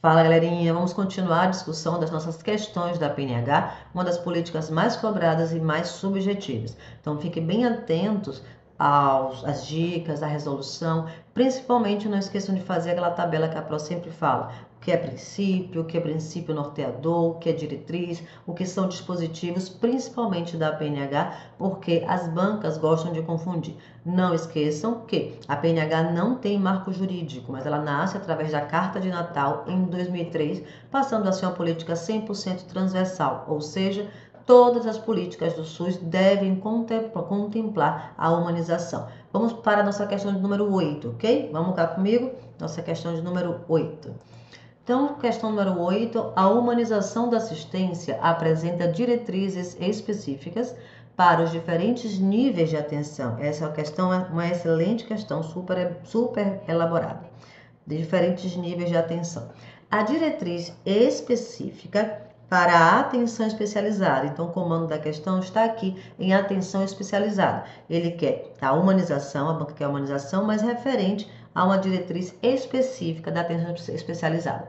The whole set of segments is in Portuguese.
Fala, galerinha, vamos continuar a discussão das nossas questões da PNH, uma das políticas mais cobradas e mais subjetivas. Então, fiquem bem atentos às dicas, à resolução, principalmente não esqueçam de fazer aquela tabela que a Pro sempre fala. O que é princípio norteador, o que é diretriz, o que são dispositivos, principalmente da PNH, porque as bancas gostam de confundir. Não esqueçam que a PNH não tem marco jurídico, mas ela nasce através da Carta de Natal em 2003, passando a ser uma política 100% transversal, ou seja, todas as políticas do SUS devem contemplar a humanização. Vamos para a nossa questão de número 8, ok? Vamos cá comigo? Nossa questão de número 8. Então, questão número 8, a humanização da assistência apresenta diretrizes específicas para os diferentes níveis de atenção. Essa questão é uma excelente questão, super elaborada. De diferentes níveis de atenção. A diretriz específica para a atenção especializada. Então, o comando da questão está aqui em atenção especializada. Ele quer a humanização, a banca quer a humanização, mas referente a uma diretriz específica da atenção especializada.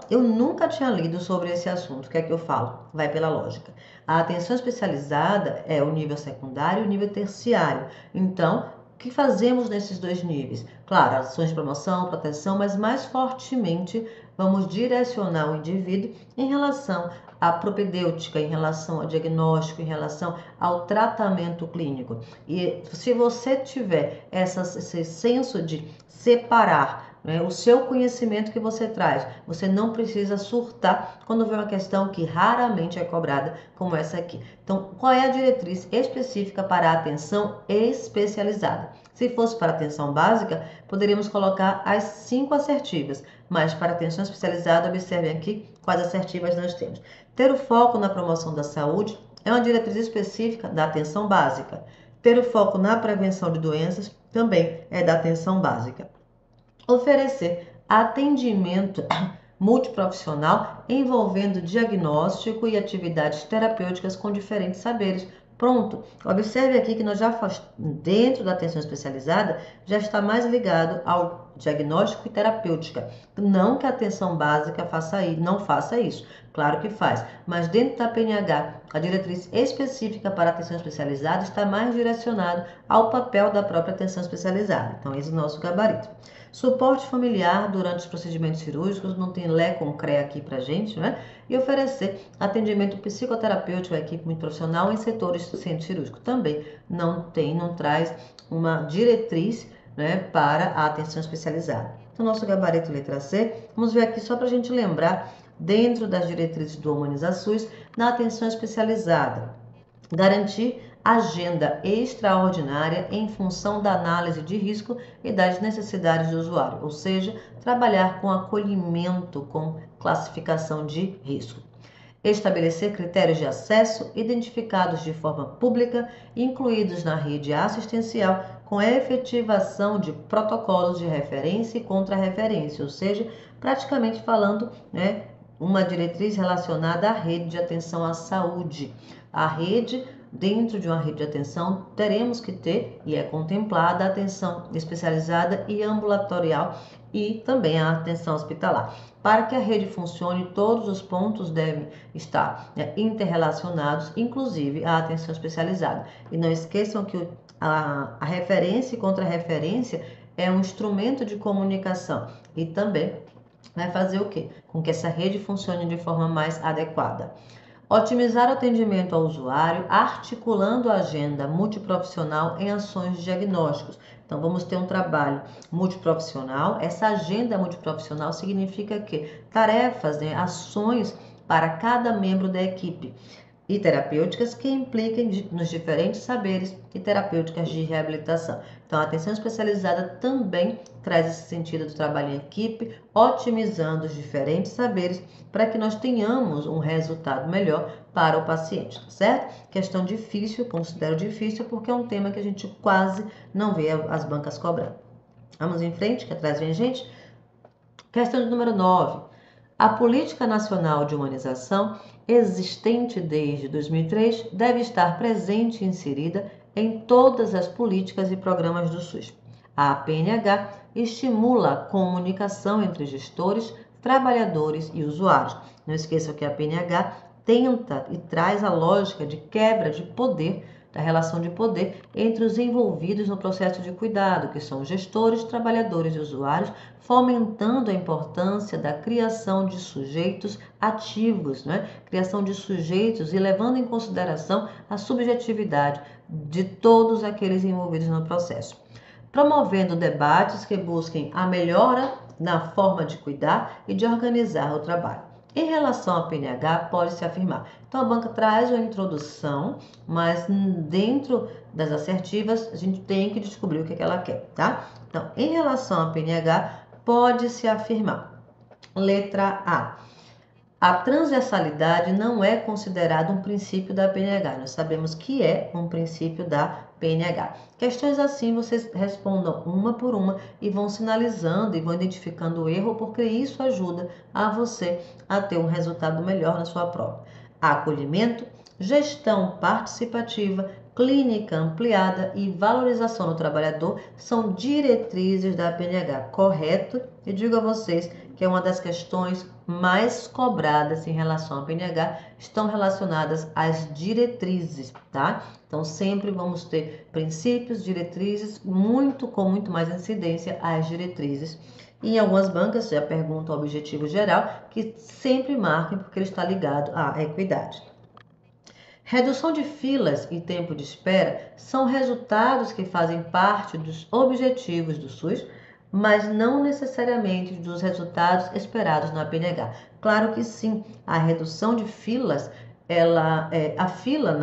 Eu nunca tinha lido sobre esse assunto. O que é que eu falo? Vai pela lógica. A atenção especializada é o nível secundário e o nível terciário. Então, o que fazemos nesses dois níveis? Claro, ações de promoção, proteção, mas mais fortemente vamos direcionar o indivíduo em relação à propedêutica, em relação ao diagnóstico, em relação ao tratamento clínico. E se você tiver esse senso de separar, né, o seu conhecimento que você traz, você não precisa surtar quando vê uma questão que raramente é cobrada, como essa aqui. Então, qual é a diretriz específica para a atenção especializada? Se fosse para atenção básica, poderíamos colocar as 5 assertivas, mas para atenção especializada, observem aqui quais assertivas nós temos. Ter o foco na promoção da saúde é uma diretriz específica da atenção básica. Ter o foco na prevenção de doenças também é da atenção básica. Oferecer atendimento multiprofissional envolvendo diagnóstico e atividades terapêuticas com diferentes saberes. Pronto, observe aqui que nós já dentro da atenção especializada já está mais ligado ao diagnóstico e terapêutica. Não que a atenção básica não faça isso, claro que faz, mas dentro da PNH, a diretriz específica para a atenção especializada está mais direcionado ao papel da própria atenção especializada. Então, esse é o nosso gabarito. Suporte familiar durante os procedimentos cirúrgicos, não tem lé com CREA aqui pra gente, né? E oferecer atendimento psicoterapêutico à equipe muito profissional em setores do centro cirúrgico. Também não traz uma diretriz, né, para a atenção especializada. Então, nosso gabarito letra C, vamos ver aqui só para a gente lembrar, dentro das diretrizes do HumanizaSUS, na atenção especializada. Garantir agenda extraordinária em função da análise de risco e das necessidades do usuário, ou seja, trabalhar com acolhimento, com classificação de risco. Estabelecer critérios de acesso identificados de forma pública, incluídos na rede assistencial, com a efetivação de protocolos de referência e contra-referência, ou seja, praticamente falando, né, uma diretriz relacionada à rede de atenção à saúde. A rede, dentro de uma rede de atenção, teremos que ter, e é contemplada, a atenção especializada e ambulatorial e também a atenção hospitalar. Para que a rede funcione, todos os pontos devem estar, né, interrelacionados, inclusive a atenção especializada. E não esqueçam que a referência e contra-referência é um instrumento de comunicação e também vai fazer o quê? Com que essa rede funcione de forma mais adequada. Otimizar o atendimento ao usuário, articulando a agenda multiprofissional em ações de diagnósticos. Então, vamos ter um trabalho multiprofissional. Essa agenda multiprofissional significa que tarefas, né, ações para cada membro da equipe e terapêuticas que impliquem nos diferentes saberes e terapêuticas de reabilitação. Então, a atenção especializada também traz esse sentido do trabalho em equipe, otimizando os diferentes saberes para que nós tenhamos um resultado melhor para o paciente, certo? Questão difícil, considero difícil, porque é um tema que a gente quase não vê as bancas cobrando. Vamos em frente, que atrás vem gente. Questão de número 9. A Política Nacional de Humanização, existente desde 2003, deve estar presente e inserida em todas as políticas e programas do SUS. A PNH estimula a comunicação entre gestores, trabalhadores e usuários. Não esqueçam que a PNH tenta e traz a lógica de quebra de poder, da relação de poder entre os envolvidos no processo de cuidado, que são gestores, trabalhadores e usuários, fomentando a importância da criação de sujeitos ativos, né? Criação de sujeitos e levando em consideração a subjetividade de todos aqueles envolvidos no processo. Promovendo debates que busquem a melhora na forma de cuidar e de organizar o trabalho. Em relação à PNH, pode-se afirmar. Então, a banca traz uma introdução, mas dentro das assertivas, a gente tem que descobrir o que ela quer, tá? Então, em relação à PNH, pode-se afirmar. Letra A. A transversalidade não é considerado um princípio da PNH. Nós sabemos que é um princípio da PNH. Questões assim vocês respondam uma por uma e vão sinalizando e vão identificando o erro, porque isso ajuda a você a ter um resultado melhor na sua prova. Acolhimento, gestão participativa, clínica ampliada e valorização do trabalhador são diretrizes da PNH. Correto? E digo a vocês que é uma das questões mais cobradas em relação à PNH, estão relacionadas às diretrizes, tá? Então, sempre vamos ter princípios, diretrizes, com muito mais incidência às diretrizes. E em algumas bancas já perguntam o objetivo geral, que sempre marquem porque ele está ligado à equidade. Redução de filas e tempo de espera são resultados que fazem parte dos objetivos do SUS, mas não necessariamente dos resultados esperados na PNH. Claro que sim, a redução de filas, a fila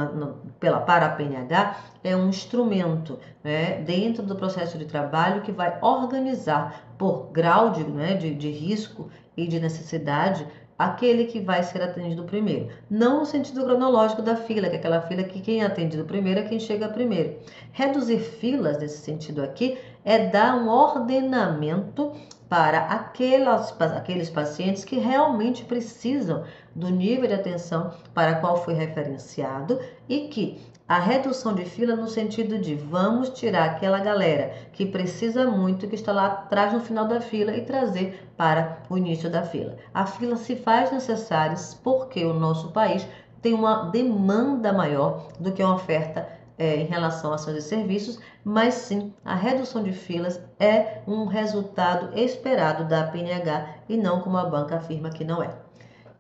para a PNH é um instrumento, né, dentro do processo de trabalho que vai organizar por grau de risco e de necessidade aquele que vai ser atendido primeiro. Não no sentido cronológico da fila, que é aquela fila que quem é atendido primeiro é quem chega primeiro. Reduzir filas, nesse sentido aqui, é dar um ordenamento para aqueles pacientes que realmente precisam do nível de atenção para qual foi referenciado e que a redução de fila no sentido de vamos tirar aquela galera que precisa muito, que está lá atrás no final da fila e trazer para o início da fila. A fila se faz necessária porque o nosso país tem uma demanda maior do que uma oferta em relação a ações e serviços, mas sim, a redução de filas é um resultado esperado da PNH e não como a banca afirma que não é.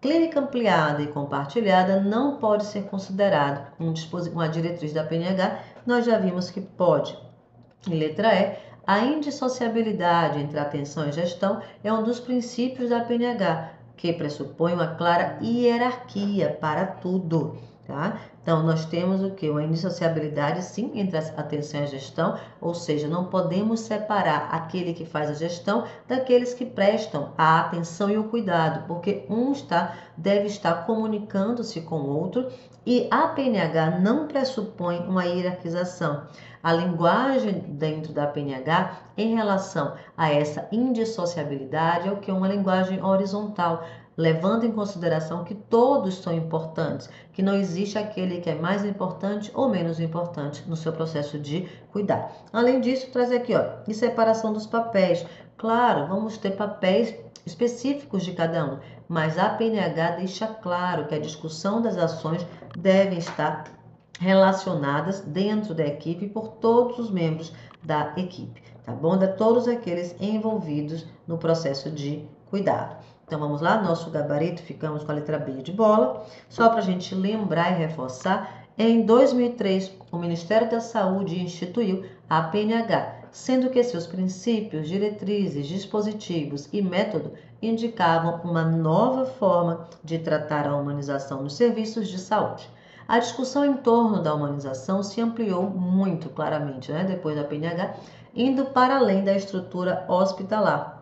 Clínica ampliada e compartilhada não pode ser considerado uma diretriz da PNH, nós já vimos que pode. Em letra E, a indissociabilidade entre atenção e gestão é um dos princípios da PNH, que pressupõe uma clara hierarquia para tudo. Tá? Então, nós temos o que? Uma indissociabilidade, sim, entre a atenção e a gestão, ou seja, não podemos separar aquele que faz a gestão daqueles que prestam a atenção e o cuidado, porque deve estar comunicando-se com o outro e a PNH não pressupõe uma hierarquização. A linguagem dentro da PNH em relação a essa indissociabilidade é o que? Uma linguagem horizontal, levando em consideração que todos são importantes, que não existe aquele que é mais importante ou menos importante no seu processo de cuidar. Além disso, traz aqui, e separação dos papéis. Claro, vamos ter papéis específicos de cada um, mas a PNH deixa claro que a discussão das ações devem estar relacionadas dentro da equipe por todos os membros da equipe, tá bom? De todos aqueles envolvidos no processo de cuidado. Então vamos lá, nosso gabarito, ficamos com a letra B de bola. Só para a gente lembrar e reforçar, em 2003, o Ministério da Saúde instituiu a PNH, sendo que seus princípios, diretrizes, dispositivos e método indicavam uma nova forma de tratar a humanização nos serviços de saúde. A discussão em torno da humanização se ampliou muito claramente, depois da PNH, indo para além da estrutura hospitalar,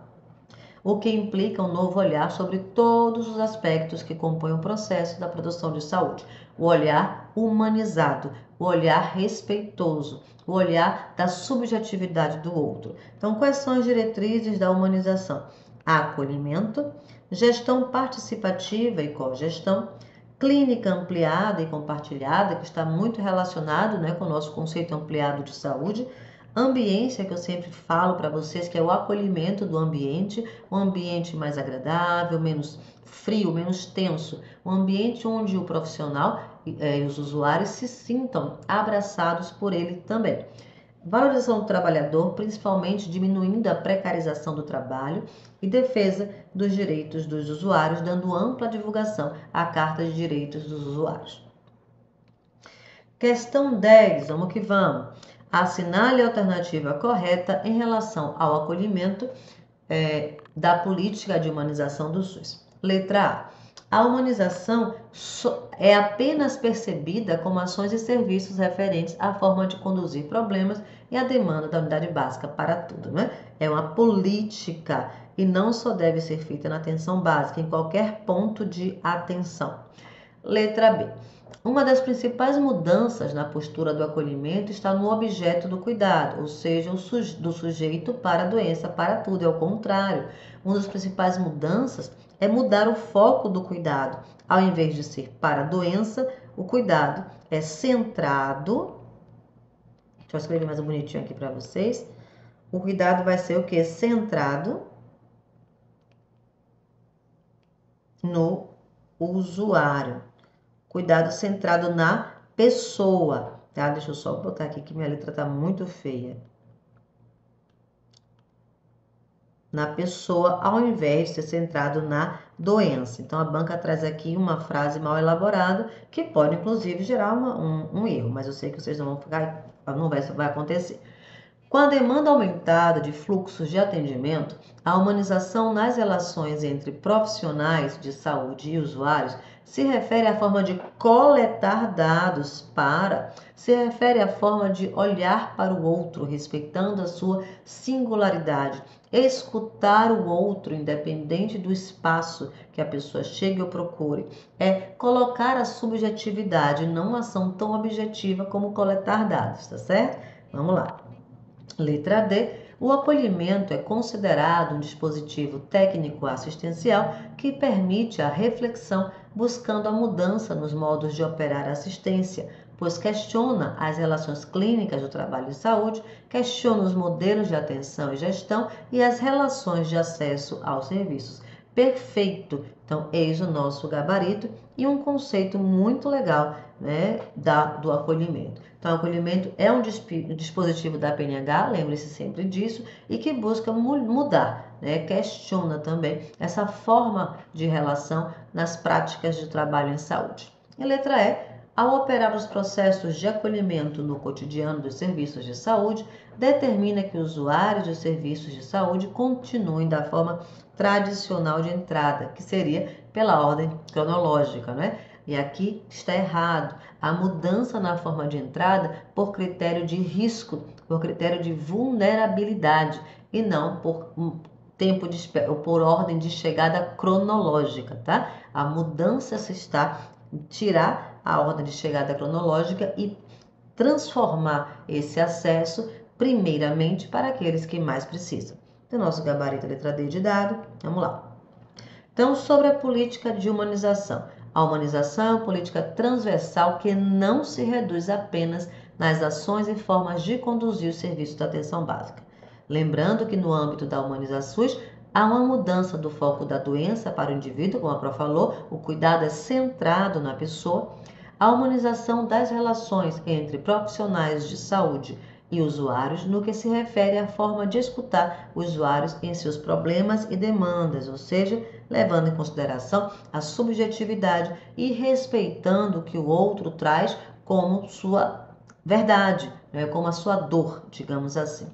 o que implica um novo olhar sobre todos os aspectos que compõem o processo da produção de saúde. O olhar humanizado, o olhar respeitoso, o olhar da subjetividade do outro. Então, quais são as diretrizes da humanização? Acolhimento, gestão participativa e cogestão, clínica ampliada e compartilhada, que está muito relacionado com o nosso conceito ampliado de saúde, Ambiência, que eu sempre falo para vocês, que é o acolhimento do ambiente, um ambiente mais agradável, menos frio, menos tenso, um ambiente onde o profissional e os usuários se sintam abraçados por ele também. Valorização do trabalhador, principalmente diminuindo a precarização do trabalho e defesa dos direitos dos usuários, dando ampla divulgação à Carta de Direitos dos Usuários. Questão 10, vamos que vamos. Assinale a alternativa correta em relação ao acolhimento da política de humanização do SUS. Letra A. A humanização é apenas percebida como ações e serviços referentes à forma de conduzir problemas e à demanda da unidade básica para tudo, né? É uma política e não só deve ser feita na atenção básica, em qualquer ponto de atenção. Letra B. Uma das principais mudanças na postura do acolhimento está no objeto do cuidado, ou seja, do sujeito para a doença, para tudo. É o contrário. Uma das principais mudanças é mudar o foco do cuidado. Ao invés de ser para a doença, o cuidado é centrado. Deixa eu escrever mais bonitinho aqui para vocês. O cuidado vai ser o quê? Centrado no usuário. Cuidado centrado na pessoa, tá? Deixa eu só botar aqui que minha letra tá muito feia. Na pessoa, ao invés de ser centrado na doença. Então, a banca traz aqui uma frase mal elaborada que pode, inclusive, gerar um erro, mas eu sei que vocês não vão ficar, não vai acontecer. Com a demanda aumentada de fluxos de atendimento, a humanização nas relações entre profissionais de saúde e usuários se refere à forma de coletar dados se refere à forma de olhar para o outro, respeitando a sua singularidade, escutar o outro, independente do espaço que a pessoa chegue ou procure, é colocar a subjetividade, não uma ação tão objetiva como coletar dados, tá certo? Vamos lá. Letra D. O acolhimento é considerado um dispositivo técnico-assistencial que permite a reflexão buscando a mudança nos modos de operar a assistência, pois questiona as relações clínicas do trabalho de saúde, questiona os modelos de atenção e gestão e as relações de acesso aos serviços. Perfeito! Então, eis o nosso gabarito e um conceito muito legal, né, do acolhimento. Então, o acolhimento é um dispositivo da PNH, lembre-se sempre disso, e que busca mudar, né, questiona também essa forma de relação nas práticas de trabalho em saúde. E letra E, ao operar os processos de acolhimento no cotidiano dos serviços de saúde, determina que usuários dos serviços de saúde continuem da forma tradicional de entrada, que seria pela ordem cronológica, né? E aqui está errado. A mudança na forma de entrada por critério de risco, por critério de vulnerabilidade e não por tempo de espera, ou por ordem de chegada cronológica, tá? A mudança se está tirar a ordem de chegada cronológica e transformar esse acesso primeiramente para aqueles que mais precisam. Então, nosso gabarito letra D de dado, vamos lá. Então, sobre a política de humanização. A humanização é uma política transversal que não se reduz apenas nas ações e formas de conduzir os serviços da atenção básica. Lembrando que no âmbito da humanização há uma mudança do foco da doença para o indivíduo, como a Pro falou, o cuidado é centrado na pessoa. A humanização das relações entre profissionais de saúde e usuários no que se refere à forma de escutar usuários em seus problemas e demandas, ou seja, levando em consideração a subjetividade e respeitando o que o outro traz como sua verdade, né, como a sua dor, digamos assim.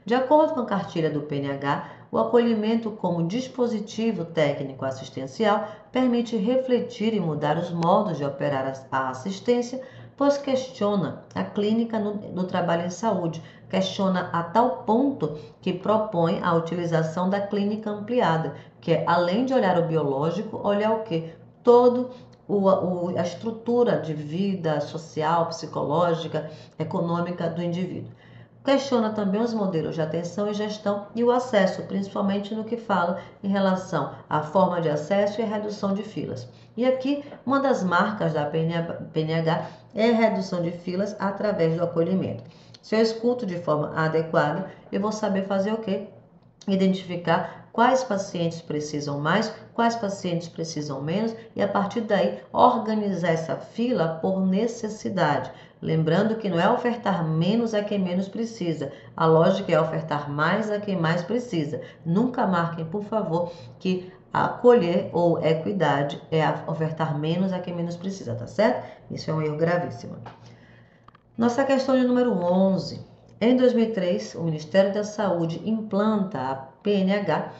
De acordo com a cartilha do PNH, o acolhimento como dispositivo técnico assistencial permite refletir e mudar os modos de operar a assistência, pois questiona a clínica no trabalho em saúde, questiona a tal ponto que propõe a utilização da clínica ampliada, que é, além de olhar o biológico, olhar o quê? Todo a estrutura de vida social, psicológica, econômica do indivíduo. Questiona também os modelos de atenção e gestão e o acesso, principalmente no que fala em relação à forma de acesso e a redução de filas. E aqui, uma das marcas da PNH é a redução de filas através do acolhimento. Se eu escuto de forma adequada, eu vou saber fazer o quê? Identificar quais pacientes precisam mais, quais pacientes precisam menos e a partir daí organizar essa fila por necessidade. Lembrando que não é ofertar menos a quem menos precisa, a lógica é ofertar mais a quem mais precisa. Nunca marquem, por favor, que acolher ou equidade é ofertar menos a quem menos precisa, tá certo? Isso é um erro gravíssimo. Nossa questão de número 11. Em 2003, o Ministério da Saúde implanta a PNH.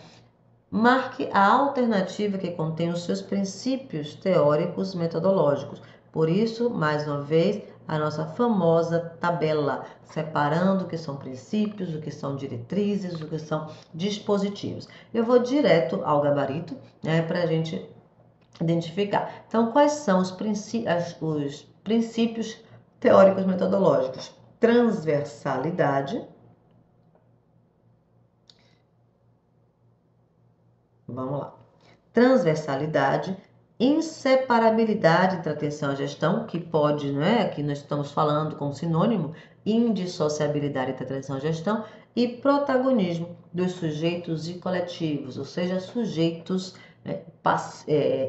Marque a alternativa que contém os seus princípios teóricos metodológicos. Por isso, mais uma vez, a nossa famosa tabela, separando o que são princípios, o que são diretrizes, o que são dispositivos. Eu vou direto ao gabarito, né, para a gente identificar. Então, quais são os princípios teóricos metodológicos? Transversalidade. Vamos lá. Transversalidade, inseparabilidade entre atenção e gestão, que pode, né, que nós estamos falando como sinônimo, indissociabilidade entre atenção e gestão, e protagonismo dos sujeitos e coletivos, ou seja, sujeitos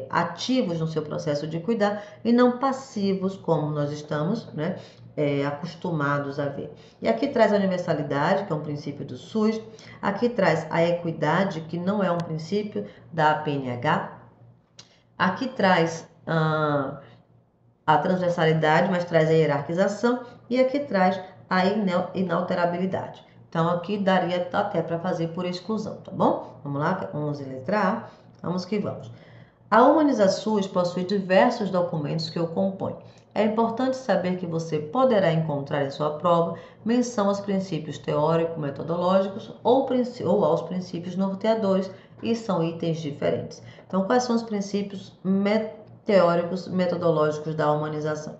ativos no seu processo de cuidar e não passivos, como nós estamos, né, acostumados a ver. E aqui traz a universalidade, que é um princípio do SUS, aqui traz a equidade, que não é um princípio da PNH, aqui traz a transversalidade, mas traz a hierarquização, e aqui traz a inalterabilidade. Então, aqui daria até para fazer por exclusão, tá bom? Vamos lá, 11 letra A, vamos que vamos. A Humaniza-SUS possui diversos documentos que o compõem. É importante saber que você poderá encontrar em sua prova menção aos princípios teórico-metodológicos ou aos princípios norteadores, e são itens diferentes. Então, quais são os princípios teóricos metodológicos da humanização?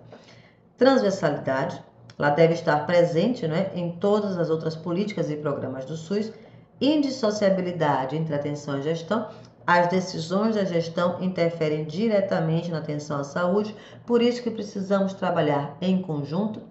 Transversalidade, ela deve estar presente, né, em todas as outras políticas e programas do SUS. Indissociabilidade entre atenção e gestão. As decisões da gestão interferem diretamente na atenção à saúde, por isso que precisamos trabalhar em conjunto.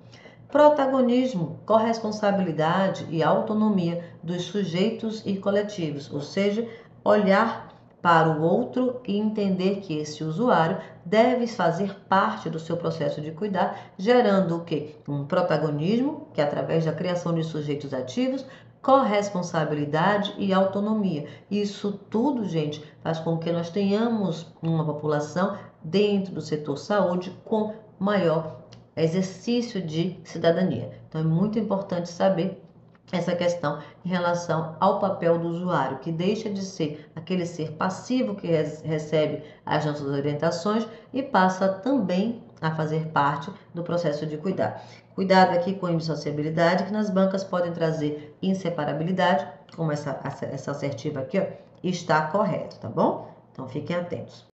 Protagonismo, corresponsabilidade e autonomia dos sujeitos e coletivos, ou seja, olhar para o outro e entender que esse usuário deve fazer parte do seu processo de cuidar, gerando o quê? Um protagonismo, que é através da criação de sujeitos ativos, corresponsabilidade e autonomia. Isso tudo, gente, faz com que nós tenhamos uma população dentro do setor saúde com maior exercício de cidadania. Então, é muito importante saber essa questão em relação ao papel do usuário, que deixa de ser aquele ser passivo que recebe as nossas orientações e passa também a fazer parte do processo de cuidar. Cuidado aqui com a indissociabilidade, que nas bancas podem trazer inseparabilidade, como essa assertiva aqui, ó, está correto, tá bom? Então fiquem atentos.